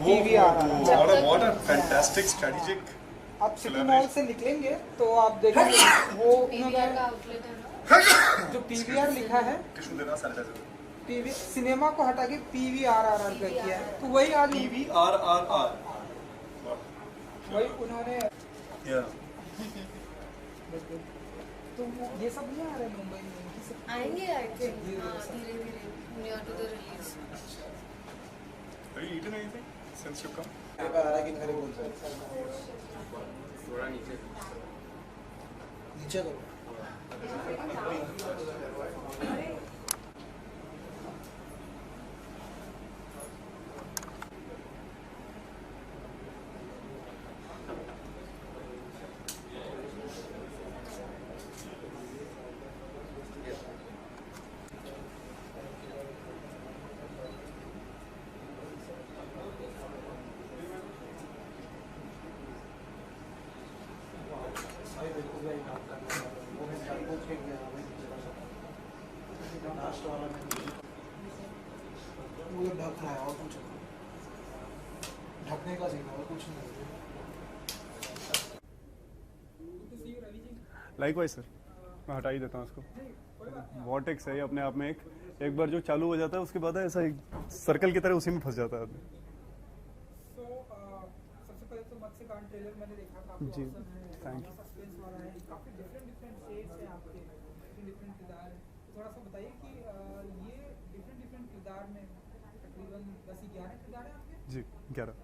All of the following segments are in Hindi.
PVR। What a fantastic strategic. आप सिटी मॉल से निकलेंगे तो आप देखेंगे वो पीवीआर का आउटलेट है ना। जो PVR लिखा है, टिश्यू देना सैनिटाइजर। PV सिनेमा को हटा के PVRRR कर किया है, तो वही आज PVRRR। वही उन्होंने Yeah. तो ये सब नहीं आ रहे मुंबई में ये सब आएंगे आई थिंक। हाँ, धीरे धीरे near to the release. Have you eaten anything since you come? थोड़ा नीचे नीचे करो। वो ढक रहा है और कुछ नहीं, ढकने का सीन है और कुछ नहीं। लाइकवाइज सर, मैं हटा ही देता हूँ उसको। वॉटेक्स है ये अपने आप में एक बार जो चालू हो जाता है उसके बाद ऐसा एक सर्कल की तरह उसी में फंस जाता है आदमी। सबसे पहले तो मत्स्य कांड ट्रेलर मैंने देखा, काफी जी, awesome है, thank you। सस्पेंस वाला है, काफी डिफरेंट शेड्स हैं आपके, डिफरेंट किरदार हैं। थोड़ा सा बताइए कि ये डिफरेंट किरदार में तकरीबन 10-11 किरदार हैं आपके? जी 11।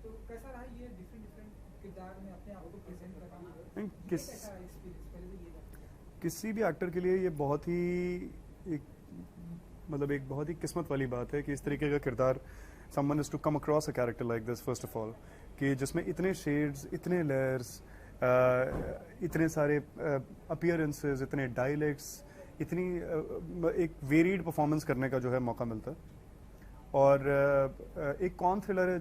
तो कैसा रहा ये डिफरेंट किरदार में अपने आप को प्रेजेंट करना? कैसा एक्सपीरियंस पहले तो ये बताइए। किसी भी एक्टर के लिए ये बहुत ही एक बहुत ही किस्मत वाली बात है कि इस तरीके का किरदार someone is to come across a character like this first of all, कि जिसमें इतने शेड्स, इतने लेयर्स, इतने सारे अपीयरेंसेस, इतने डायलेक्ट्स, इतनी एक वेरिड परफॉर्मेंस करने का जो है मौका मिलता है। और एक कौन थ्रिलर है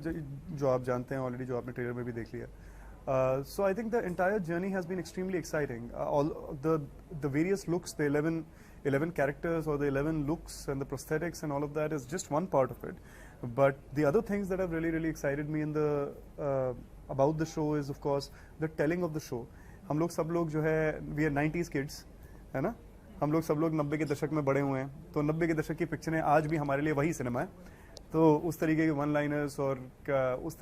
जो आप जानते हैं ऑलरेडी, जो आपने ट्रेलर में भी देख लिया। So I think the entire journey has been extremely exciting. All the various looks, the 11 characters or the 11 looks and the prosthetics and all of that is just one part of it. But the other things that have really excited me in the about the show is of course the telling of the show. हम लोग सब लोग जो है we are 90s kids, है ना? हम लोग सब लोग 90 के दशक में बड़े हुए हैं, तो 90 के दशक की पिक्चरें आज भी हमारे लिए वही सिनेमा है। तो उस तरीके के वन लाइनर्स और उस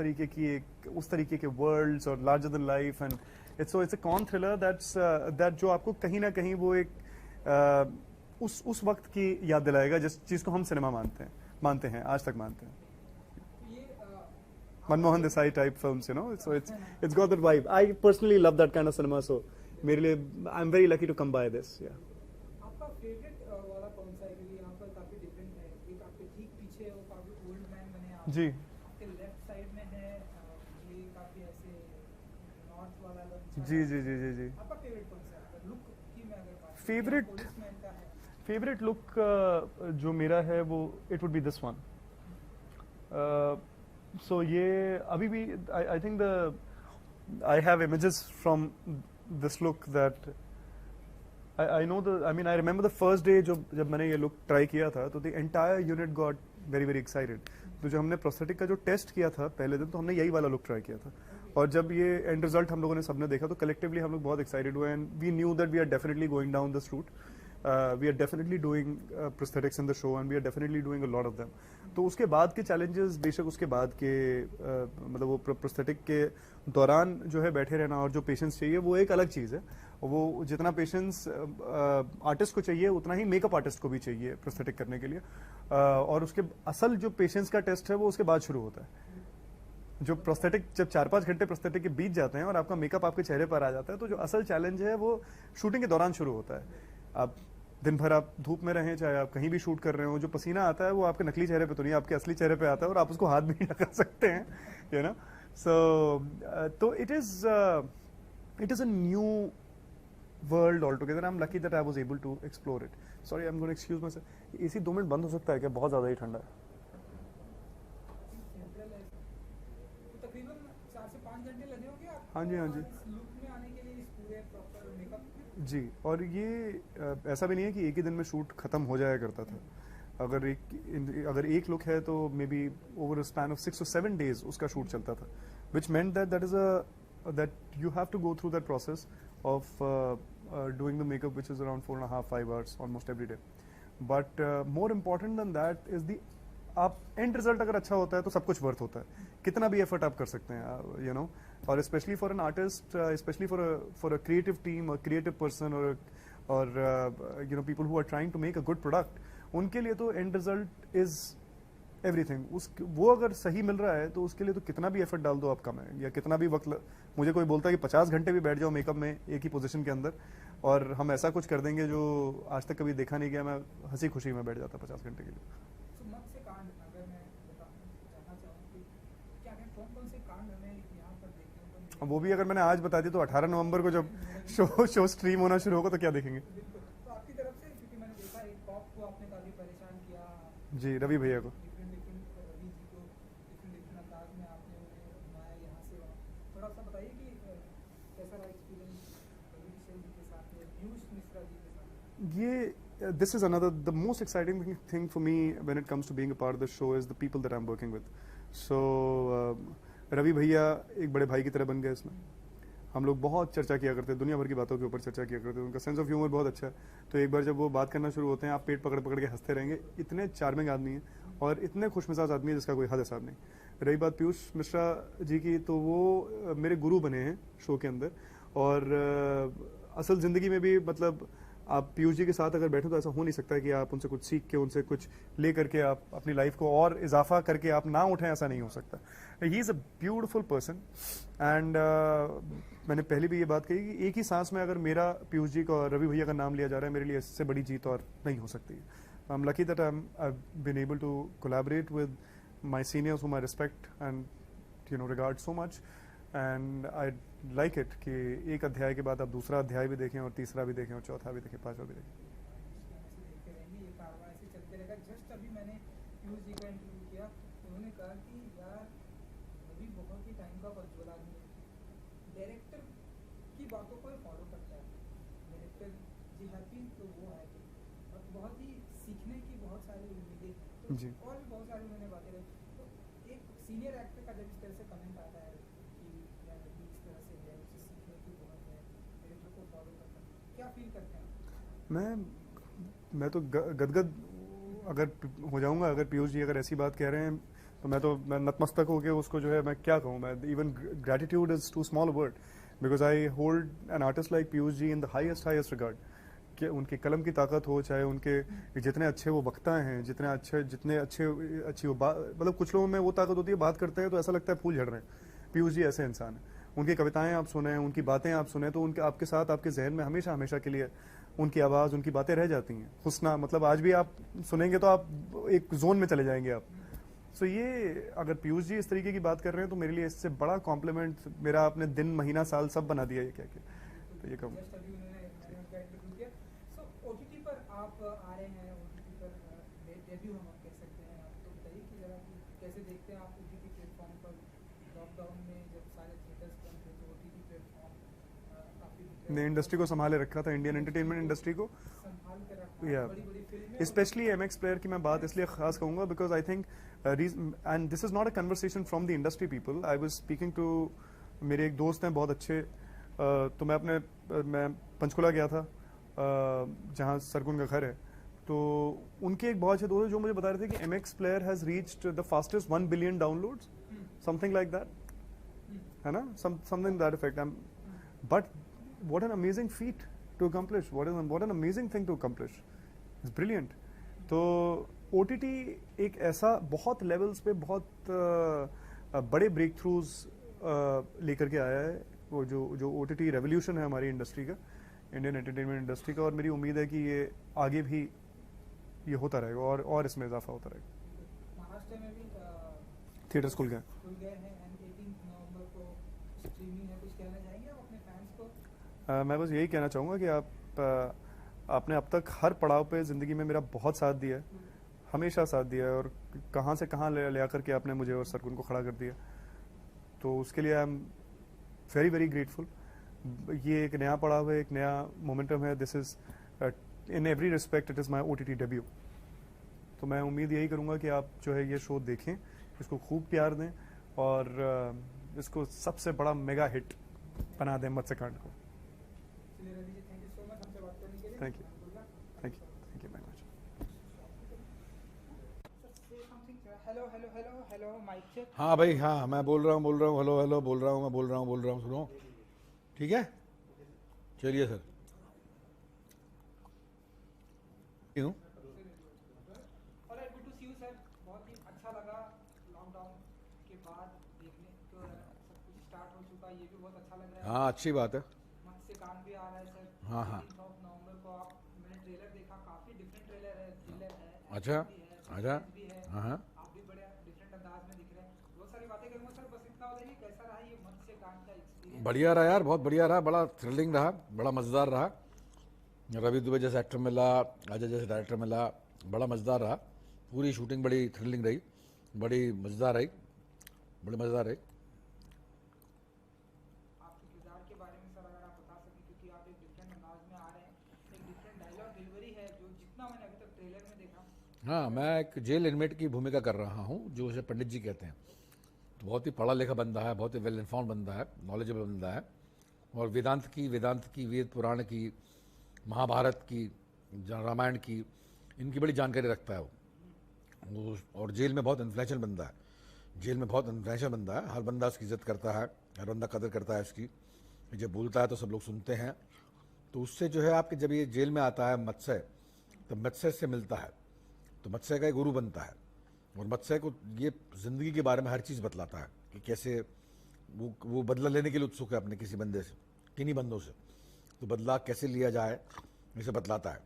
तरीके के वर्ल्ड्स और larger than life and it's a con thriller that जो आपको कहीं ना कहीं वो एक उस वक्त की याद दिलाएगा जिस चीज को हम सिनेमा मानते हैं आज तक मानते हैं। Manmohan Desai type films, you know, so it's got that vibe. I personally love that kind of cinema, so मेरे लिए I am very lucky to come by this. या आपका फेवरेट वाला कौन सा है? क्योंकि यहाँ पर काफी डिफरेंट है। एक आपके ठीक पीछे है, वो काफी ओल्ड मैन बने आप। जी। आपके लेफ्ट साइड में है ये काफी ऐसे नॉर्थ वाला। जी। आपका फेवरेट कौन सा है? लुक की मैं अगर बात फेवरेट लुक जो मेरा है वो it would be this one. So ये अभी भी I think I have images from this look that I know I remember the first day जब मैंने ये लुक ट्राई किया था, तो the entire unit got very excited। तो जब हमने प्रोस्थेटिक का जो टेस्ट किया था पहले दिन, तो हमने यही वाला लुक ट्राई किया था, और जब ये एंड रिजल्ट हम लोगों ने सबने देखा तो कलेक्टिवली हम लोग बहुत एक्साइटेड हुए and we knew that we are definitely going down this route. We are definitely doing prosthetics in the show and we are definitely doing a lot of them. तो उसके बाद के चैलेंजेस बेशक उसके बाद के मतलब वो प्रोस्थेटिक के दौरान जो है बैठे रहना और जो पेशेंस चाहिए वो एक अलग चीज़ है। वो जितना पेशेंस आर्टिस्ट को चाहिए उतना ही मेकअप आर्टिस्ट को भी चाहिए प्रोस्थेटिक करने के लिए। और उसके असल जो पेशेंस का टेस्ट है वो उसके बाद शुरू होता है। जो प्रोस्थेटिक जब 4-5 घंटे प्रोस्थेटिक के बीत जाते हैं और आपका मेकअप आपके चेहरे पर आ जाता है, तो जो असल चैलेंज है वो शूटिंग के दौरान शुरू होता है। आप दिन भर आप धूप में रहें, चाहे आप कहीं भी शूट कर रहे हो, जो पसीना आता है वो आपके नकली चेहरे पे तो नहीं, आपके असली चेहरे पे आता है और आप उसको हाथ भी नहीं लगा सकते हैं, यू नो। सो तो it is a new world altogether. I am lucky that I was able to explore it. Sorry, I am going to excuse myself. AC 2 minute बंद हो सकता है क्या? बहुत ज्यादा ही ठंडा है। तकरीबन 4 से 5 घंटे लगे होंगे आपको? हाँ जी लुक में आने के लिए इस पूरे प्रॉपर मेकअप जी। और ये ऐसा भी नहीं है कि एक ही दिन में शूट खत्म हो जाया करता था। अगर एक लुक है तो may be over span of 6 or 7 days उसका शूट चलता था, विच मेंट that you have to go through that process of doing the makeup, which is around 4.5-5 hours almost every day. But more important than that is the आप एंड रिजल्ट अगर अच्छा होता है तो सब कुछ वर्थ होता है, कितना भी एफर्ट आप कर सकते हैं, यू नो. और specially for an artist, specially for a creative team और क्रिएटिव पर्सन और you know people who are trying to make a good product, उनके लिए तो एंड रिजल्ट इज एवरीथिंग. वो अगर सही मिल रहा है तो उसके लिए तो कितना भी एफर्ट डाल दो आप कम है, या कितना भी वक्त मुझे कोई बोलता है कि 50 घंटे भी बैठ जाओ मेकअप में एक ही पोजीशन के अंदर और हम ऐसा कुछ कर देंगे जो आज तक कभी देखा नहीं गया, मैं हंसी खुशी में बैठ जाता 50 घंटे के लिए. तो मत्स्य कांड अगर मैं जानना चाहूँ कि क्या क्या कौन से कांड हमें यहाँ पर देखने को वो भी अगर मैंने आज बता दी तो 18 नवंबर को जब शो स्ट्रीम होना शुरू होगा तो क्या देखेंगे. बिल्कुल. तो आपकी तरफ से, क्योंकि मैंने देखा एक कॉप को आपने काफी परेशान किया, जी, रवि भैया को. डिफरेंट रवि जी को डिफरेंट अंदाज में आपने उन्हें घुमाया यहाँ से वहाँ. थोड़ा सा बताइए कि कैसा रहा एक्सपीरियंस रवि किशन जी के साथ में, पीयूष मिश्रा जी के साथ. ये this is the most exciting thing for me when it comes to being a part of the show is the people that I'm working with. So Ravi भैया एक बड़े भाई की तरह बन गए इसमें. हम लोग बहुत चर्चा किया करते हैं, दुनिया भर की बातों के ऊपर चर्चा किया करते हैं. उनका सेंस ऑफ ह्यूमर बहुत अच्छा है, तो एक बार जब वो बात करना शुरू होते हैं आप पेट पकड़ पकड़ के हंसते रहेंगे. इतने चार्मिंग आदमी हैं और इतने खुशमिजाज आदमी है जिसका कोई हद हिसाब नहीं. रही बात पीयूष मिश्रा जी की, तो वो मेरे गुरु बने हैं शो के अंदर. और असल ज़िंदगी में भी मतलब आप पीयूष जी के साथ अगर बैठो तो ऐसा हो नहीं सकता है कि आप उनसे कुछ सीख के, उनसे कुछ ले करके आप अपनी लाइफ को और इजाफा करके आप ना उठें, ऐसा नहीं हो सकता. He is a beautiful person. And मैंने पहले भी ये बात कही कि एक ही सांस में अगर मेरा पीयूष जी का और रवि भैया का नाम लिया जा रहा है, मेरे लिए इससे बड़ी जीत और नहीं हो सकती. I am lucky that I been able to collaborate with my seniors whom I respect and you know regard so much. And I like it कि एक अध्याय के बाद आप दूसरा अध्याय भी देखें और तीसरा भी देखें और चौथा भी देखें, पांचवा भी देखें. देखते रहेंगे, ये कारवां ऐसे चलते रहेगा. जस्ट अभी मैंने पीयूष जी का इंटरव्यू किया, उन्होंने कहा कि यार रवि बहुत ही टाइम का पंचुअल आदमी है, डायरेक्टर की बातों को फॉलो करता है, डायरेक्टर जी हैप्पी तो वो हैप्पी, और बहुत ही सीखने की बहुत सारी उम्मीदें जी. और भी बहुत सारी उन्होंने बातें रही. तो एक सीनियर एक्टर का जब इस तरह से कमेंट आता है कि यार रवि इस तरह से है, उसे सीखने की बहुत है, डायरेक्टर को फॉलो करता है, क्या फील करते हैं? मैं तो गदगद अगर हो जाऊंगा अगर पीयूष जी अगर ऐसी बात कह रहे हैं तो मैं नतमस्तक होकर उसको जो है मैं क्या कहूँ. मैं even gratitude is too small word because I hold an artist like Piyush ji in the highest regard. कि उनके कलम की ताकत हो, चाहे उनके जितने अच्छे वो वक्ता हैं, जितने अच्छी वो मतलब कुछ लोगों में वो ताकत होती है, बात करते हैं तो ऐसा लगता है फूल झड़ रहे हैं. पीयूष जी ऐसे इंसान हैं. उनकी कविताएं आप सुने, उनकी बातें आप सुने तो उनके आपके साथ आपके जहन में हमेशा के लिए उनकी आवाज़, उनकी बातें रह जाती हैं. हुस्ना मतलब आज भी आप सुनेंगे तो आप एक जोन में चले जाएंगे आप. सो ये अगर पीयूष जी इस तरीके की बात कर रहे हैं तो मेरे लिए इससे बड़ा कॉम्प्लीमेंट मेरा आपने दिन महीना साल सब बना दिया ये क्या क्या. तो ये कहूँ जस्ट अभी मैंने उनका इंटरव्यू किया. सो ओटीटी पर आप आ रहे हैं, ओटीटी पर डेब्यू हम कह सकते हैं. आप तो बताइए कि जरा कि कैसे देखते हैं आप ओटीटी प्लेटफॉर्म पर. लॉकडाउन में जब सारे थिएटर्स बंद थे तो ओटीटी प्लेटफॉर्म काफ़ी ने इंडस्ट्री को संभाले रखा था, इंडियन एंटरटेनमेंट इंडस्ट्री को. संभाल कर रखा. Yeah. बड़ी फिल्में, स्पेशली MX प्लेयर की मैं बात इसलिए खास कहूँगा because I think and this is not a conversation from the industry people. I was speaking to मेरे एक दोस्त हैं बहुत अच्छे. तो मैं पंचकुला गया था जहाँ सरगुन का घर है. तो उनके एक बहुत अच्छे दोस्त हैं जो मुझे बता रहे थे कि MX player has reached the fastest 1 billion downloads, something like that, है ना, something that effect. But what an amazing feat to accomplish, what an amazing thing to accomplish. It's brilliant. तो OTT एक ऐसा बहुत लेवल्स पे बहुत बड़े ब्रेक थ्रूज लेकर के आया है. वो जो OTT रेवोल्यूशन है हमारी इंडस्ट्री का, इंडियन एंटरटेनमेंट इंडस्ट्री का, और मेरी उम्मीद है कि ये आगे भी ये होता रहेगा और इसमें इजाफा होता रहेगा. महाराष्ट्र में भी थिएटर्स खुल गए हैं एंड 18 नवंबर को स्ट्रीमिंग है. कुछ कहना चाहेंगे आप अपने फैंस को? मैं बस यही कहना चाहूँगा कि आपने अब तक हर पड़ाव पे ज़िंदगी में मेरा बहुत साथ दिया है, हमेशा साथ दिया है, और कहाँ से कहाँ ले आकर के आपने मुझे और सरगुन को खड़ा कर दिया. तो उसके लिए I am very very grateful. ये एक नया पड़ाव है, एक नया मोमेंटम है. This is in every respect it is my OTT debut. तो मैं उम्मीद यही करूँगा कि आप जो है ये शो देखें, इसको खूब प्यार दें और इसको सबसे बड़ा मेगा हिट बना दें मत्स्यकांड को। चलिए Ravi ji, thank you so much हमसे बात करने के लिए। Thank you. Abdullah. Thank you very much. Sir, say something, sir. Hello, hello, hello, hello, mic check. हाँ भाई, हाँ मैं बोल रहा हूँ, हेलो हेलो बोल रहा हूँ, मैं बोल रहा हूँ, सुनो, ठीक है, चलिए सर। क्यों? Alright, good to see you, sir. बहुत ही अच्छा लगा लॉकडाउन के बाद देखने तो सब कुछ स्टार्ट हो चुका है, ये भी बहुत अच्छा लग रहा है। हाँ अच्छी बात है। मत्स्यकांड भी आ रहा है सर। हाँ, हाँ। 18 नवंबर को आप, मैंने ट्रेलर देखा, काफी डिफरेंट ट्रेलर है, थ्रिलर है, अच्छा, action भी है, अच्छा, suspense भी है। हाँ हाँ। आप भी बड़े डिफरेंट अंदाज में दिख रहे हैं। बहुत सारी बातें करूंगा सर, बस इतना बताइए कैसा रहा ये मत्स्यकांड का एक्सपीरियंस? बढ़िया रहा यार, बहुत बढ़िया रहा, बड़ा थ्रिलिंग रहा, बड़ा मज़ेदार रहा। रवि दुबे जैसा एक्टर मिला, अजय जैसे डायरेक्टर मिला, बड़ा मज़ेदार रहा। पूरी शूटिंग बड़ी थ्रिलिंग रही, बड़ी मज़ेदार रही, बड़ी मज़ेदार रही। आपके किरदार के बारे में सर अगर आप बता सकें, क्योंकि आप एक डिफरेंट अंदाज में आ रहे हैं, एक डिफरेंट डायलॉग डिलीवरी है जो जितना मैंने अभी तक ट्रेलर में देखा। हाँ, मैं एक जेल इनमेट की भूमिका कर रहा हूँ, जो उसे पंडित जी कहते हैं। तो बहुत ही पढ़ा लिखा बंदा है, बहुत ही वेल इन्फॉर्म बंदा है, नॉलेजेबल बंदा है, और वेदांत की, वेद पुराण की, महाभारत की, रामायण की, इनकी बड़ी जानकारी रखता है वो। और जेल में बहुत इन्फ्लुएंशियल बंदा है, जेल में बहुत इन्फ्लुएंशियल बंदा है। हर बंदा उसकी इज्जत करता है, हर बंदा कदर करता है उसकी। जब बोलता है तो सब लोग सुनते हैं। तो उससे जो है आपके, जब ये जेल में आता है मत्स्य, तो मत्स्य से मिलता है, तो मत्स्य का एक गुरु बनता है। और मत्स्य को ये ज़िंदगी के बारे में हर चीज़ बतलाता है कि कैसे वो बदला लेने के लिए उत्सुक है अपने किसी बंदे से, किन्हीं बंदों से। तो बदला कैसे लिया जाए इसे बतलाता है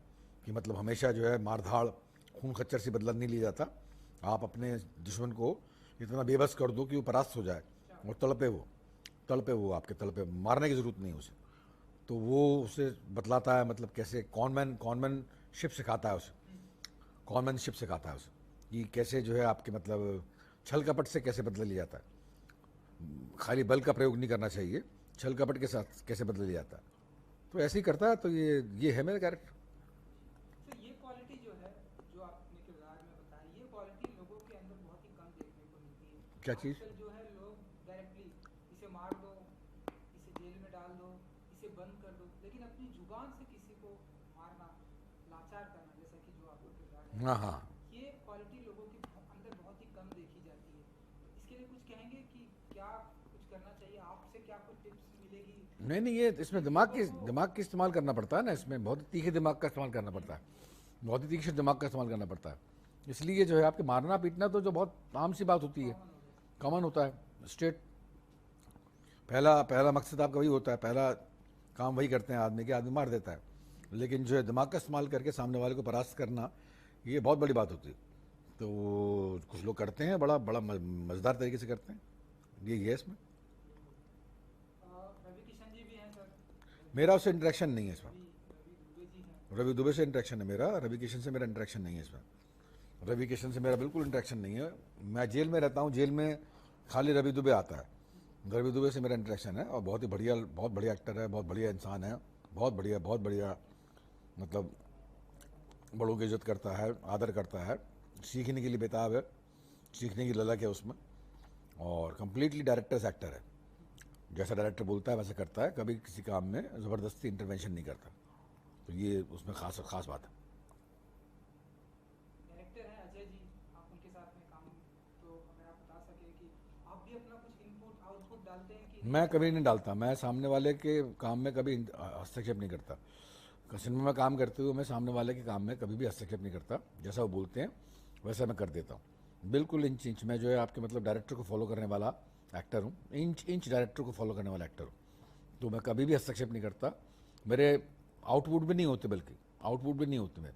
कि मतलब हमेशा जो है मारधाड़, खून खच्चर से बदला नहीं लिया जाता। आप अपने दुश्मन को इतना बेबस कर दो कि वो परास्त हो जाए और तड़पे वो आपके तड़पे, मारने की ज़रूरत नहीं उसे। तो वो उसे बतलाता है, मतलब कैसे कॉनमैनशिप सिखाता है उसे, कॉनमैनशिप सिखाता है उसे कि कैसे जो है आपके मतलब छल कपट से कैसे बदला लिया जाता है। खाली बल का प्रयोग नहीं करना चाहिए, छल कपट के साथ कैसे बदला लिया जाता है। तो ऐसे ही करता है। तो ये है मेरा कैरेक्टर। तो ये क्वालिटी जो है, जो आपने किरदार में बताया, ये क्वालिटी लोगों के अंदर बहुत ही कम देखने को मिलती है। क्या चीज़? आजकल जो है लोग डायरेक्टली इसे मार दो, इसे जेल में डाल दो, इसे बंद कर दो, लेकिन अपनी जुबान से किसी को मारना, लाचार करना, जैसा कि जो आपका किरदार है, हाँ हाँ। ये क्वालिटी लोगों के अंदर बहुत ही कम देखी जाती है। इसके लिए कुछ कहेंगे कि क्या कुछ करना चाहिए, आपसे क्या कुछ टिप्स मिलेगी? नहीं, ये इसमें दिमाग की इस्तेमाल करना पड़ता है ना। इसमें बहुत ही तीखे दिमाग का इस्तेमाल करना पड़ता है, बहुत ही तीखे दिमाग का इस्तेमाल करना पड़ता है। इसलिए जो है आपके मारना पीटना तो जो बहुत आम सी बात होती है, कॉमन होता है। स्टेट पहला मकसद आपका वही होता है, पहला काम वही करते हैं आदमी के, आदमी मार देता है। लेकिन जो है दिमाग का इस्तेमाल करके सामने वाले को परास्त करना, ये बहुत बड़ी बात होती है। तो कुछ लोग करते हैं, बड़ा मज़ेदार तरीके से करते हैं। ये है इसमें। रवि किशन जी भी हैं सर, मेरा उससे इंटरेक्शन नहीं है इसमें। रवि दुबे जी हैं। रवि दुबे से इंटरेक्शन है मेरा, रवि किशन से मेरा इंटरेक्शन नहीं है इसमें। रवि किशन से मेरा बिल्कुल इंटरेक्शन नहीं है। मैं जेल में रहता हूँ, जेल में खाली रवि दुबे आता है। रवि दुबे से मेरा इंटरेक्शन है, और बहुत बढ़िया एक्टर है, बहुत बढ़िया इंसान है, बहुत बढ़िया मतलब बड़ों की इज्जत करता है, आदर करता है, सीखने के लिए बेताब है, सीखने की ललक है उसमें। और कम्प्लीटली डायरेक्टर्स एक्टर है, जैसा डायरेक्टर बोलता है वैसे करता है, कभी किसी काम में ज़बरदस्ती इंटरवेंशन नहीं करता। तो ये उसमें खास बात है। डायरेक्टर हैं अजय जी, आप उनके साथ में काम, तो अगर आप बता सके कि आप भी अपना कुछ इनपुट आउटपुट डालते हैं कि? मैं कभी नहीं डालता, मैं सामने वाले के काम में कभी हस्तक्षेप नहीं करता। सिनेमा में काम करते हुए मैं सामने वाले के काम में कभी भी हस्तक्षेप नहीं करता। जैसा वो बोलते हैं वैसा मैं कर देता हूँ, बिल्कुल इंच मैं जो है आपके मतलब डायरेक्टर को फॉलो करने वाला एक्टर हूँ, इंच डायरेक्टर को फॉलो करने वाला एक्टर हूँ। तो मैं कभी भी हस्तक्षेप नहीं करता। मेरे आउटपुट भी नहीं होते, बल्कि आउटपुट भी नहीं होते मेरे।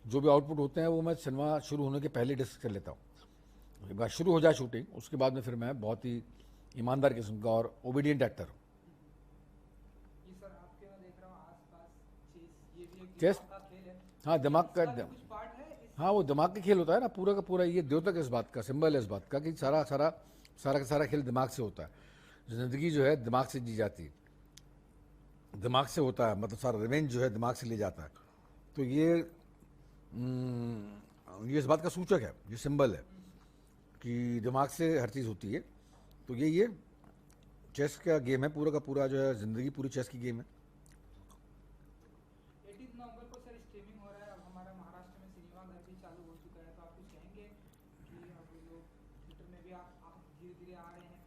जो भी आउटपुट होते हैं वो मैं सिनेमा शुरू होने के पहले डिस्कस कर लेता हूँ। एक बार शुरू हो जाए शूटिंग, उसके बाद में फिर मैं बहुत ही ईमानदार किस्म का और ओबीडियंट एक्टर हूँ। ये सर आपके मैं देख रहा हूँ आसपास चेस, ये भी एक चेस? दिमाग का खेल है। हाँ, दिमाग का इसका भी कुछ पार्ट है इस? हाँ, वो दिमाग का खेल होता है ना, पूरा का पूरा। ये द्योतक इस बात का सिंबल है, इस बात का कि सारा का सारा खेल दिमाग से होता है। ज़िंदगी जो है दिमाग से जी जाती है, दिमाग से होता है, मतलब सारा रिवेंज जो है दिमाग से ले जाता है। तो ये ये इस बात का सूचक है, ये सिंबल है कि दिमाग से हर चीज़ होती है। तो ये चेस का गेम है, पूरा का पूरा जो है ज़िंदगी पूरी चेस की गेम है। 18 नवंबर को सर स्ट्रीमिंग हो रहा है। अब हमारा महाराष्ट्र में सिनेमा घर भी चालू हो चुका है, तो आप कुछ कहेंगे कि अब लोग थिएटर में भी आप धीरे धीरे आ रहे हैं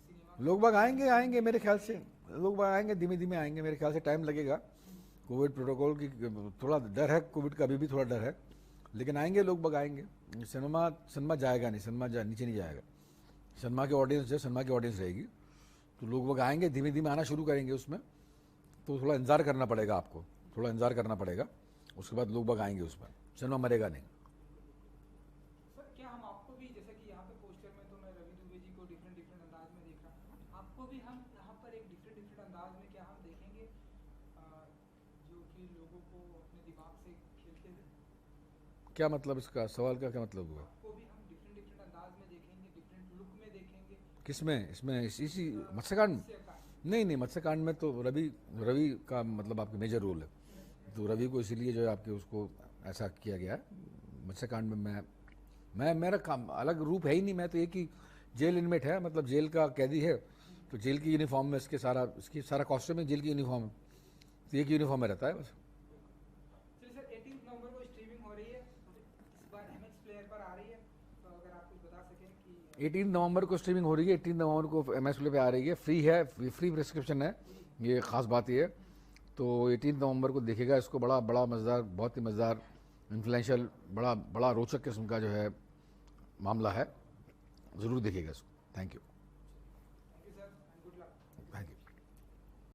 सिनेमा? लोग बाग आएंगे मेरे ख्याल से, लोग बाग आएंगे, धीमे धीमे आएंगे, मेरे ख्याल से टाइम लगेगा। कोविड प्रोटोकॉल की थोड़ा डर है, कोविड का अभी भी थोड़ा डर है, लेकिन आएंगे लोग बाग आएंगे। सिनेमा जाएगा नहीं, नीचे नहीं जाएगा। सिनेमा की ऑडियंस है, सिनेमा की ऑडियंस रहेगी, तो लोग बाग आएंगे, धीमे धीमे आना शुरू करेंगे उसमें। तो थोड़ा इंतजार करना पड़ेगा आपको, थोड़ा इंतजार करना पड़ेगा, उसके बाद लोग बाग आएंगे उसमें। सिनेमा मरेगा नहीं। सर क्या हम आपको भी, जैसे कि यहाँ पे पोस्टर में तो मैं रवि दुबे जी को डिफरेंट अंदाज में देख रहा हूँ, आपको भी हम यहाँ पर एक डिफरेंट अंदाज में क्या हम देखेंगे जो कि लोगों को अपने दिमाग से खेलते हुए? क्या मतलब, इसका सवाल का क्या मतलब हुआ? आपको भी हम डिफरेंट अंदाज में देखेंगे, डिफरेंट लुक में देखेंगे? किसमें? इसमें इसी मत्स्यकांड में? नहीं, मत्स्यकांड में तो रवि का मतलब आपके मेजर रोल है, तो रवि को इसीलिए जो है आपके उसको ऐसा किया गया है। मत्स्यकांड में मैं मेरा काम अलग रूप है ही नहीं, मैं तो एक ही जेल इनमेट है, मतलब जेल का कैदी है, तो जेल की यूनिफॉर्म में इसकी सारा कॉस्ट्यूम है जेल की यूनिफॉर्म है, तो एक यूनिफॉर्म में रहता है बस। चलिए सर, 18 नवंबर को स्ट्रीमिंग हो रही है, इस बार MX प्लेयर पर आ रही है, तो अगर आप कुछ बता सकें कि 18 नवंबर को स्ट्रीमिंग हो रही है, 18 नवंबर को MS प्ले पे आ रही है, फ्री है, फ्री प्रिस्क्रिप्शन है, ये खास बात ये है। तो 18 नवंबर को देखेगा इसको, बड़ा मज़ेदार, बहुत ही मज़ेदार, इन्फ्लुएंशियल, बड़ा रोचक किस्म का जो है मामला है, ज़रूर देखिएगा इसको। Thank you.